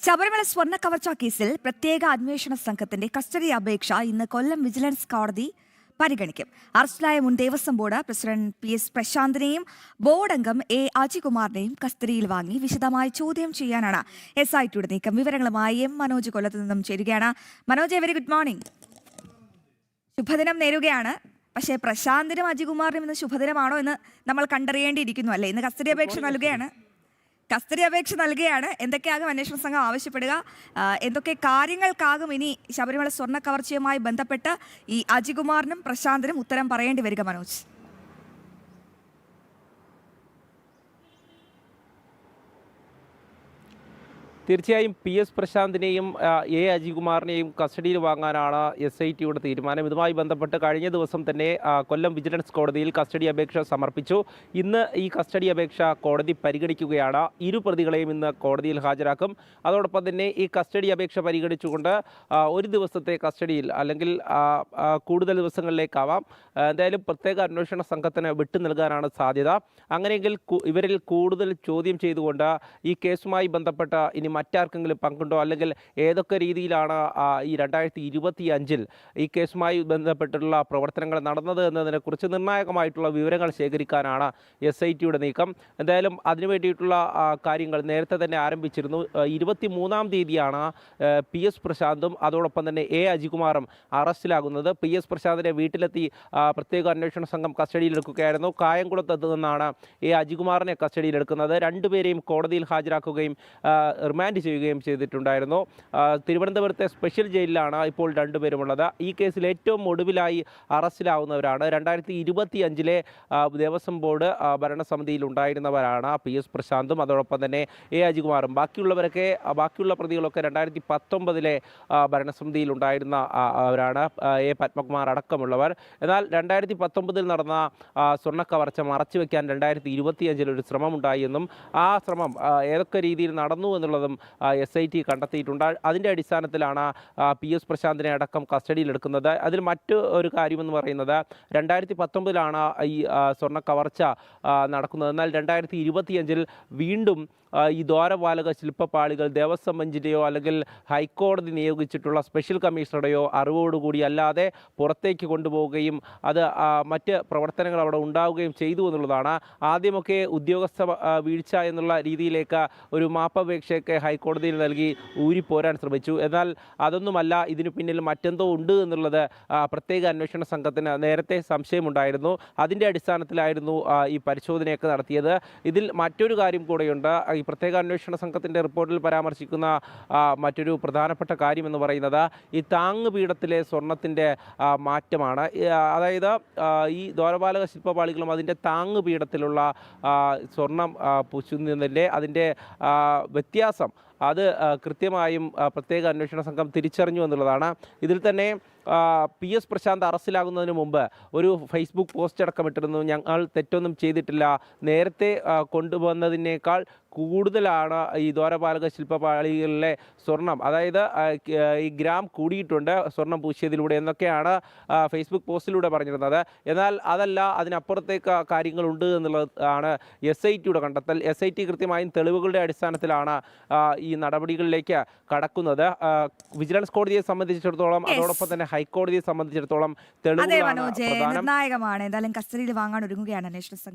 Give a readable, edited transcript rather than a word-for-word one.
ശബരിമല സ്വർണ്ണ കവർച്ച കേസിൽ പ്രത്യേക അന്വേഷണ സംഘത്തിന്റെ കസ്റ്റഡി അപേക്ഷ ഇന്ന് കൊല്ലം വിജിലൻസ് കോടതി പരിഗണിക്കും. അറസ്റ്റിലായ മുൻ ദേവസ്വം ബോർഡ് പ്രസിഡന്റ് PS പ്രശാന്തിനെയും ബോർഡ് അംഗം അജികുമാറിനെയും കസ്റ്റഡിയിൽ വാങ്ങി വിശദമായി ചോദ്യം ചെയ്യാനാണ് SITയുടെ നീക്കം. വിവരങ്ങളുമായി മനോജ് കൊല്ലത്ത് നിന്നും ചേരുകയാണ്. Manoj, very good morning. ശുഭദിനം നേരുകയാണ്. പക്ഷേ പ്രശാന്തിനും അജികുമാറിനും ഇന്ന് ശുഭദിനമാണോ എന്ന് നമ്മൾ കണ്ടറിയേണ്ടിയിരിക്കുന്നു അല്ലേ? ഇന്ന് കസ്റ്റഡി അപേക്ഷ നൽകുകയാണ്. എന്തൊക്കെയാകും അന്വേഷണ സംഘം ആവശ്യപ്പെടുക? എന്തൊക്കെ കാര്യങ്ങൾക്കാകും ഇനി ശബരിമല സ്വർണ്ണ കവർച്ചയുമായി ബന്ധപ്പെട്ട് ഈ അജികുമാറിനും പ്രശാന്തിനും ഉത്തരം പറയേണ്ടി വരിക, മനോജ്? തീർച്ചയായും PS പ്രശാന്തിനെയും അജികുമാറിനെയും കസ്റ്റഡിയിൽ വാങ്ങാനാണ് SITയുടെ തീരുമാനം. ഇതുമായി ബന്ധപ്പെട്ട് കഴിഞ്ഞ ദിവസം തന്നെ കൊല്ലം വിജിലൻസ് കോടതിയിൽ കസ്റ്റഡി അപേക്ഷ സമർപ്പിച്ചു. ഇന്ന് ഈ കസ്റ്റഡി അപേക്ഷ കോടതി പരിഗണിക്കുകയാണ്. ഇരു പ്രതികളെയും ഇന്ന് കോടതിയിൽ ഹാജരാക്കും. അതോടൊപ്പം തന്നെ ഈ കസ്റ്റഡി അപേക്ഷ പരിഗണിച്ചുകൊണ്ട് ഒരു ദിവസത്തെ കസ്റ്റഡിയിൽ അല്ലെങ്കിൽ കൂടുതൽ ദിവസങ്ങളിലേക്കാവാം എന്തായാലും പ്രത്യേക അന്വേഷണ സംഘത്തിന് വിട്ടു നൽകാനാണ് സാധ്യത. അങ്ങനെയെങ്കിൽ ഇവരിൽ കൂടുതൽ ചോദ്യം ചെയ്തുകൊണ്ട് ഈ കേസുമായി ബന്ധപ്പെട്ട ഇനി മറ്റാർക്കെങ്കിലും പങ്കുണ്ടോ, അല്ലെങ്കിൽ ഏതൊക്കെ രീതിയിലാണ് ഈ 2025 ഈ കേസുമായി ബന്ധപ്പെട്ടുള്ള പ്രവർത്തനങ്ങൾ നടന്നത് എന്നതിനെക്കുറിച്ച് നിർണായകമായിട്ടുള്ള വിവരങ്ങൾ ശേഖരിക്കാനാണ് SITയുടെ നീക്കം. എന്തായാലും അതിനുവേണ്ടിയിട്ടുള്ള കാര്യങ്ങൾ നേരത്തെ തന്നെ ആരംഭിച്ചിരുന്നു. 23-ാം തീയതിയാണ് PS പ്രശാന്തും അതോടൊപ്പം തന്നെ അജികുമാറും അറസ്റ്റിലാകുന്നത്. PS പ്രശാന്തിന്റെ വീട്ടിലെത്തി പ്രത്യേക അന്വേഷണ സംഘം കസ്റ്റഡിയിലെടുക്കുകയായിരുന്നു. കായംകുളത്ത് നിന്നാണ് അജികുമാറിനെ കസ്റ്റഡിയിലെടുക്കുന്നത്. രണ്ടുപേരെയും കോടതിയിൽ ഹാജരാക്കുകയും റിമാൻഡ് ചെയ്യുകയും ചെയ്തിട്ടുണ്ടായിരുന്നു. തിരുവനന്തപുരത്തെ സ്പെഷ്യൽ ജയിലിലാണ് ഇപ്പോൾ രണ്ടുപേരുമുള്ളത്. ഈ കേസിൽ ഏറ്റവും ഒടുവിലായി അറസ്റ്റിലാവുന്നവരാണ് 2025 ദേവസ്വം ബോർഡ് ഭരണസമിതിയിൽ ഉണ്ടായിരുന്നവരാണ് PS പ്രശാന്തും അതോടൊപ്പം തന്നെ അജികുമാറും. ബാക്കിയുള്ള പ്രതികളൊക്കെ 2019 ഭരണസമിതിയിൽ ഉണ്ടായിരുന്ന അവരാണ്, പത്മകുമാർ അടക്കമുള്ളവർ. എന്നാൽ 2019 നടന്ന സ്വർണ്ണ കവർച്ച മറച്ചുവെക്കാൻ 2025 ഒരു ശ്രമമുണ്ടായി എന്നും ആ ശ്രമം ഏതൊക്കെ രീതിയിൽ നടന്നു എന്നുള്ളതും SIT കണ്ടെത്തിയിട്ടുണ്ട്. അതിൻ്റെ അടിസ്ഥാനത്തിലാണ് PS പ്രശാന്തിനെ അടക്കം കസ്റ്റഡിയിലെടുക്കുന്നത്. അതിൽ മറ്റു ഒരു കാര്യമെന്ന് പറയുന്നത് 2019 ഈ സ്വർണ്ണ കവർച്ച നടക്കുന്നത്. എന്നാൽ 2025 വീണ്ടും ഈ ദ്വാരപാലക ശില്പപാളികൾ ദേവസ്വം ബെഞ്ചിൻ്റെയോ അല്ലെങ്കിൽ ഹൈക്കോടതി നിയോഗിച്ചിട്ടുള്ള സ്പെഷ്യൽ കമ്മീഷണറുടെയോ അറിവോടുകൂടി അല്ലാതെ പുറത്തേക്ക് കൊണ്ടുപോവുകയും അത് മറ്റ് പ്രവർത്തനങ്ങൾ അവിടെ ഉണ്ടാവുകയും ചെയ്തു എന്നുള്ളതാണ്. ആദ്യമൊക്കെ ഉദ്യോഗസ്ഥ വീഴ്ച എന്നുള്ള രീതിയിലേക്ക് ഒരു മാപ്പപേക്ഷയൊക്കെ ഹൈക്കോടതിയിൽ നൽകി ഊരിപ്പോരാൻ ശ്രമിച്ചു. എന്നാൽ അതൊന്നുമല്ല, ഇതിനു പിന്നിൽ മറ്റെന്തോ ഉണ്ട് എന്നുള്ളത് പ്രത്യേക അന്വേഷണ സംഘത്തിന് നേരത്തെ സംശയമുണ്ടായിരുന്നു. അതിൻ്റെ അടിസ്ഥാനത്തിലായിരുന്നു ഈ പരിശോധനയൊക്കെ നടത്തിയത്. ഇതിൽ മറ്റൊരു കാര്യം കൂടെയുണ്ട്. ഈ പ്രത്യേക അന്വേഷണ സംഘത്തിൻ്റെ റിപ്പോർട്ടിൽ പരാമർശിക്കുന്ന മറ്റൊരു പ്രധാനപ്പെട്ട കാര്യം എന്ന് പറയുന്നത് ഈ താങ്ങുപീഠത്തിലെ സ്വർണത്തിൻ്റെ മാറ്റമാണ്. അതായത് ഈ ദ്വാരപാലക ശില്പപാളികളും അതിൻ്റെ താങ്ങുപീഠത്തിലുള്ള സ്വർണം പൂശുന്നതിൻ്റെ അതിൻ്റെ വ്യത്യാസം അത് കൃത്യമായും പ്രത്യേക അന്വേഷണ സംഘം തിരിച്ചറിഞ്ഞു എന്നുള്ളതാണ്. ഇതിൽ തന്നെ PS പ്രശാന്ത് അറസ്റ്റിലാകുന്നതിന് മുമ്പ് ഒരു ഫേസ്ബുക്ക് പോസ്റ്റ് അടക്കമിട്ടിരുന്നു. ഞങ്ങൾ തെറ്റൊന്നും ചെയ്തിട്ടില്ല, നേരത്തെ കൊണ്ടുവന്നതിനേക്കാൾ കൂടുതലാണ് ഈ ദ്വാരപാലക ശില്പപാളികളിലെ സ്വർണം, അതായത് ഈ ഗ്രാം കൂടിയിട്ടുണ്ട് സ്വർണം പൂശിയതിലൂടെ എന്നൊക്കെയാണ് ഫേസ്ബുക്ക് പോസ്റ്റിലൂടെ പറഞ്ഞിരുന്നത്. എന്നാൽ അതല്ല, അതിനപ്പുറത്തേക്ക് കാര്യങ്ങളുണ്ട് എന്നുള്ളതാണ് SITയുടെ കണ്ടെത്തൽ. SIT കൃത്യമായും തെളിവുകളുടെ അടിസ്ഥാനത്തിലാണ് ഈ നടപടികളിലേക്ക് കടക്കുന്നത്. വിജിലൻസ് കോടതിയെ സംബന്ധിച്ചിടത്തോളം അതോടൊപ്പം തന്നെ ഹൈക്കോടതിയെ സംബന്ധിച്ചിടത്തോളം തെളിവുകളാണ് പ്രധാനം. നിർണായകമാണ്. എന്തായാലും കസ്റ്റഡിയിൽ വാങ്ങാൻ ഒരുങ്ങുകയാണ് അന്വേഷണ സംഘം.